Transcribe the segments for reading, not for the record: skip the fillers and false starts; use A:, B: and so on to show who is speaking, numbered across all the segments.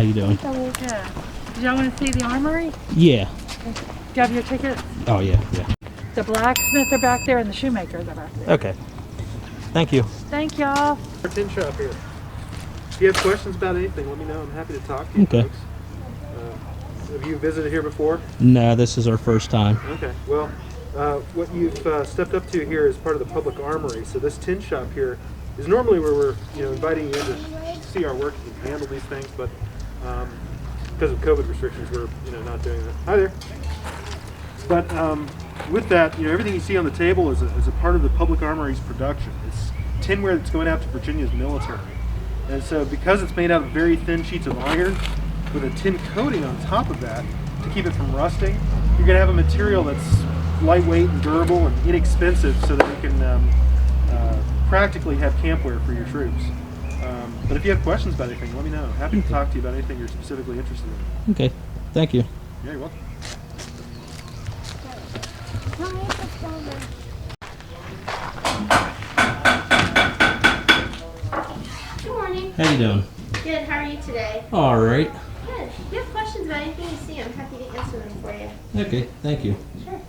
A: you doing?
B: Yeah. Did y'all want to see the Armoury?
A: Yeah.
B: Do you have your tickets?
A: Oh, yeah, yeah.
B: The Blacksmith are back there and the Shoemaker are back there.
A: Okay. Thank you.
B: Thank y'all.
C: Our tin shop here. If you have questions about anything, let me know. I'm happy to talk to you
A: Okay.
C: folks. Have you visited here before?
A: No, this is our first time.
C: Okay. Well, what you've stepped up to here is part of the public armory. So this tin shop here is normally where we're inviting you in to see our work and handle these things, but because of COVID restrictions, we're not doing that. Hi there. But with that, everything you see on the table is a part of the public armory's production. It's tinware that's going out to Virginia's military. And so because it's made out of very thin sheets of iron with a tin coating on top of that to keep it from rusting, you're going to have a material that's lightweight and durable and inexpensive so that you can practically have campwear for your troops. But if you have questions about anything, let me know. Happy to talk to you about anything you're specifically interested in.
A: Okay. Thank you.
C: Yeah, you're welcome.
D: Good morning.
A: How you doing?
D: Good. How are you today?
A: All right.
D: Good. If you have questions about anything you see, I'm happy to answer them for you.
A: Okay. Thank you.
D: Sure.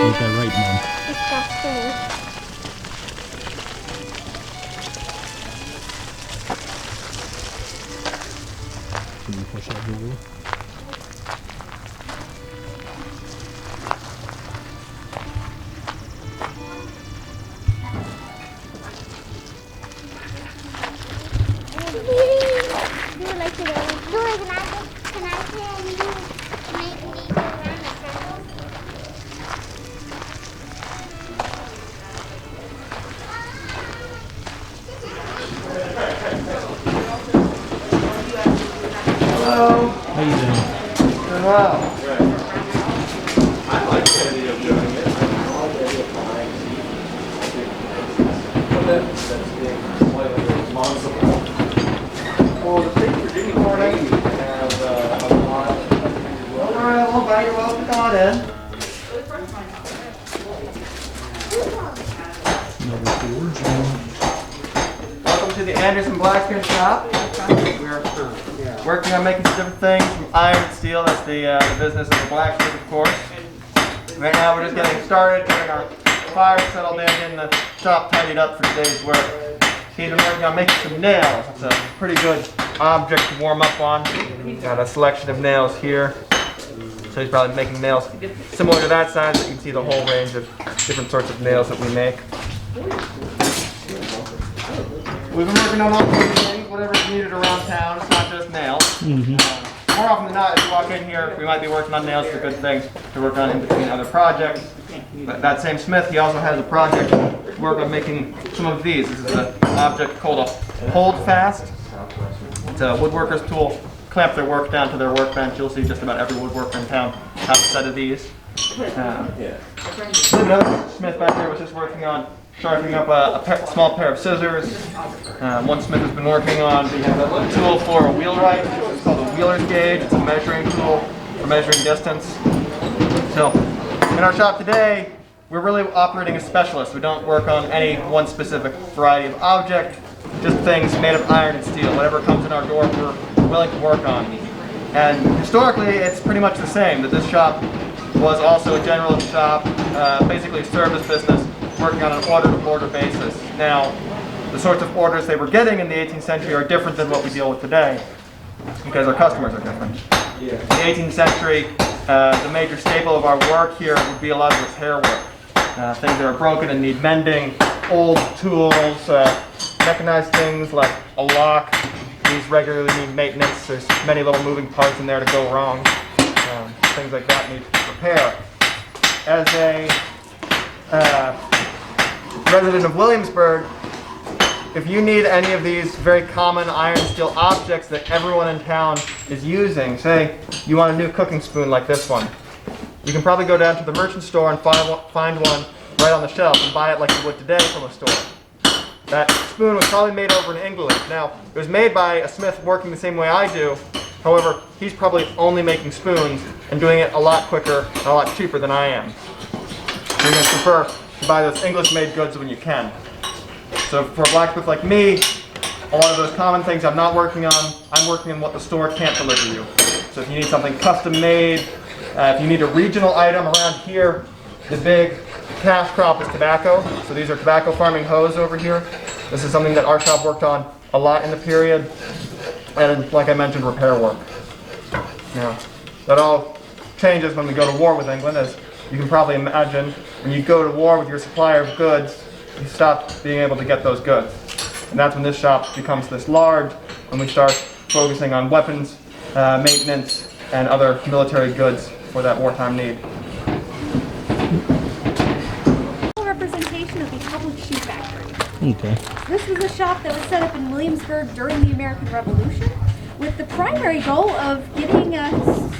A: Get that right, Mom. Can you push that over?
E: You would like to go? Joy, can I tell you to make me go around the circle?
F: Hello.
A: How you doing?
F: Doing well.
G: I like the idea of doing it. That's being slightly responsible.
F: Well, the thing for Jimmy Corning, you have a lot. All right, well, bye. You're welcome to come on in. Welcome to the Anderson Blacksmith shop. We're working on making some different things from iron and steel. That's the business of the blacksmith, of course. Right now, we're just getting started, getting our fire settled in, getting the shop tidied up for today's work. He's been working on making some nails. It's a pretty good object to warm up on. Got a selection of nails here. So he's probably making nails similar to that size, but you can see the whole range of different sorts of nails that we make. We've been working on all sorts of things, whatever's needed around town. It's not just nails. More often than not, if you walk in here, we might be working on nails for good things to work on in between other projects. But that same Smith, he also has a project to work on making some of these. This is an object called a hold fast. It's a woodworker's tool. Clamp their work down to their workbench. You'll see just about every woodworker in town has a set of these. Another Smith back there was just working on sharpening up a small pair of scissors. One Smith has been working on a tool for a wheelwright. It's called a wheeler's gauge. It's a measuring tool for measuring distance. So, in our shop today, we're really operating as specialists. We don't work on any one specific variety of object, just things made of iron and steel. Whatever comes in our door, we're willing to work on. And historically, it's pretty much the same, that this shop was also a general shop, basically a service business, working on an order-to-order basis. Now, the sorts of orders they were getting in the 18th century are different than what we deal with today, because our customers are different. In the 18th century, the major staple of our work here would be a lot of repair work. things that are broken and need mending, old tools, mechanized things like a lock. These regularly need maintenance. There's many little moving parts in there to go wrong. Things like that need repair. As a resident of Williamsburg, if you need any of these very common iron steel objects that everyone in town is using, say you want a new cooking spoon like this one, you can probably go down to the merchant store and find one right on the shelf and buy it like you would today from a store. That spoon was probably made over in England. Now, it was made by a smith working the same way I do. However, he's probably only making spoons and doing it a lot quicker and a lot cheaper than I am. You're going to prefer to buy those English-made goods when you can. So for a blacksmith like me, a lot of those common things I'm not working on, I'm working on what the store can't deliver you. So if you need something custom made, if you need a regional item around here, the big cash crop is tobacco. So these are tobacco farming hoes over here. This is something that our shop worked on a lot in the period. And like I mentioned, repair work. Now, that all changes when we go to war with England, as you can probably imagine. When you go to war with your supplier of goods, you stop being able to get those goods. And that's when this shop becomes this large, and we start focusing on weapons, maintenance, and other military goods for that wartime need.
H: Representation of the public shoe factory.
A: Okay.
H: This was a shop that was set up in Williamsburg during the American Revolution with the primary goal of getting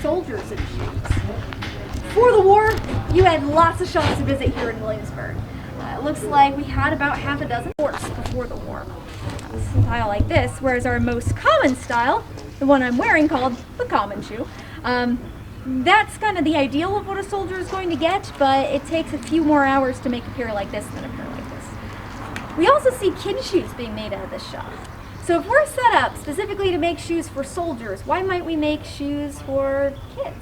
H: soldiers in shoes. Before the war, you had lots of shops to visit here in Williamsburg. It looks like we had about half a dozen forts before the war. A style like this, whereas our most common style, the one I'm wearing called the common shoe, that's kind of the ideal of what a soldier is going to get, but it takes a few more hours to make a pair like this than a pair like this. We also see kid shoes being made out of this shop. So if we're set up specifically to make shoes for soldiers, why might we make shoes for kids?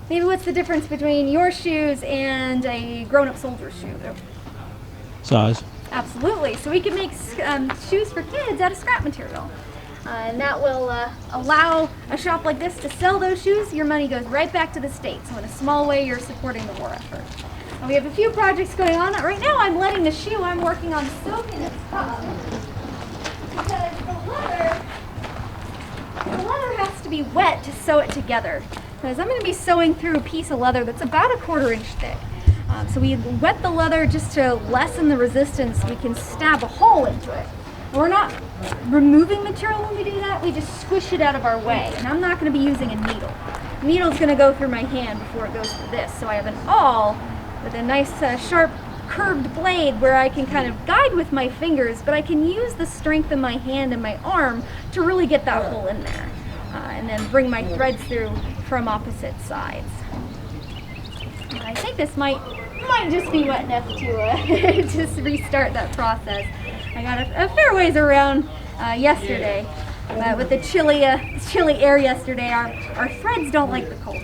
H: Maybe what's the difference between your shoes and a grown-up soldier's shoe?
A: Size.
H: Absolutely. So we can make shoes for kids out of scrap material. And that will allow a shop like this to sell those shoes. Your money goes right back to the state. So in a small way, you're supporting the war effort. And we have a few projects going on. Right now, I'm letting the shoe I'm working on soak in its cup. Because the leather has to be wet to sew it together. Because I'm going to be sewing through a piece of leather that's about 1/4 inch thick. So we wet the leather just to lessen the resistance. We can stab a hole into it. We're not removing material when we do that, we just squish it out of our way. And I'm not going to be using a needle. The needle's going to go through my hand before it goes through this. So I have an awl with a nice sharp curved blade where I can kind of guide with my fingers, but I can use the strength in my hand and my arm to really get that hole in there. And then bring my threads through from opposite sides. And I think this might just be wet enough to just restart that process. I got a fair ways around yesterday. With the chilly air yesterday, our threads don't like the cold.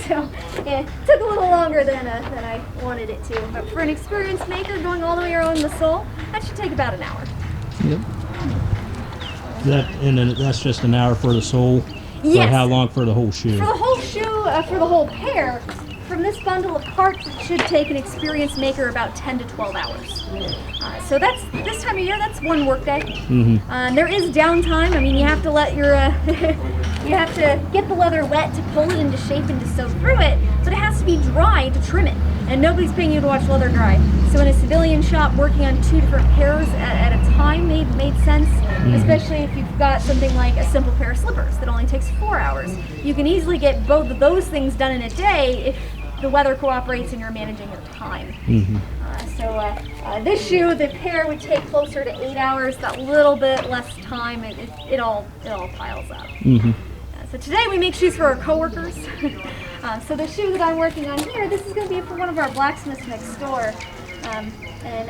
H: So it took a little longer than I wanted it to. But for an experienced maker going all the way around the sole, that should take about an hour.
A: Yep. And then that's just an hour for the sole?
H: Yes.
A: Or how long for the whole shoe?
H: For the whole shoe, for the whole pair, from this bundle of parts, it should take an experienced maker about 10 to 12 hours. So that's, this time of year, that's one work day. Mm-hmm. There is downtime. I mean, you have to let your, you have to get the leather wet to pull it into shape and to sew through it, but it has to be dry to trim it. And nobody's paying you to watch leather dry. So in a civilian shop, working on 2 different pairs at a time made sense, especially if you've got something like a simple pair of slippers that only takes 4 hours. You can easily get both of those things done in a day if the weather cooperates and you're managing your time. This shoe, the pair would take closer to 8 hours, that little bit less time, it all piles up. So today we make shoes for our coworkers. So the shoe that I'm working on here, this is going to be for one of our blacksmiths next door. And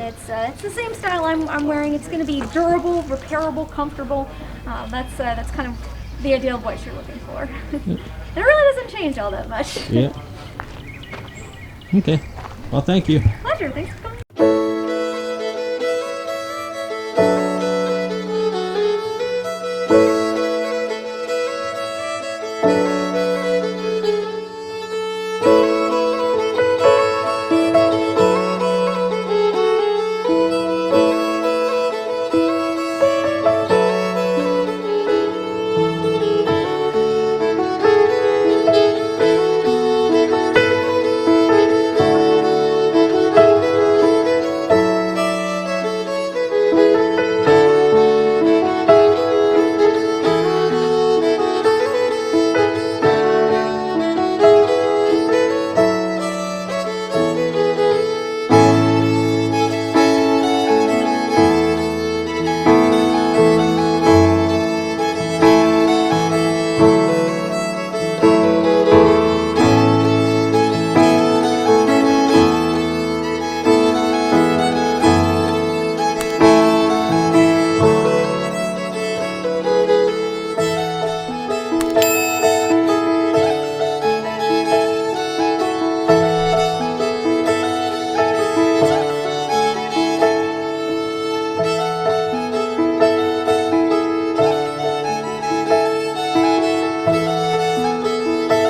H: it's the same style I'm wearing. It's going to be durable, repairable, comfortable. That's kind of the idea of what you're looking for. It really doesn't change all that much.
A: Yeah. Okay. Well, thank you.
H: Pleasure. Thanks.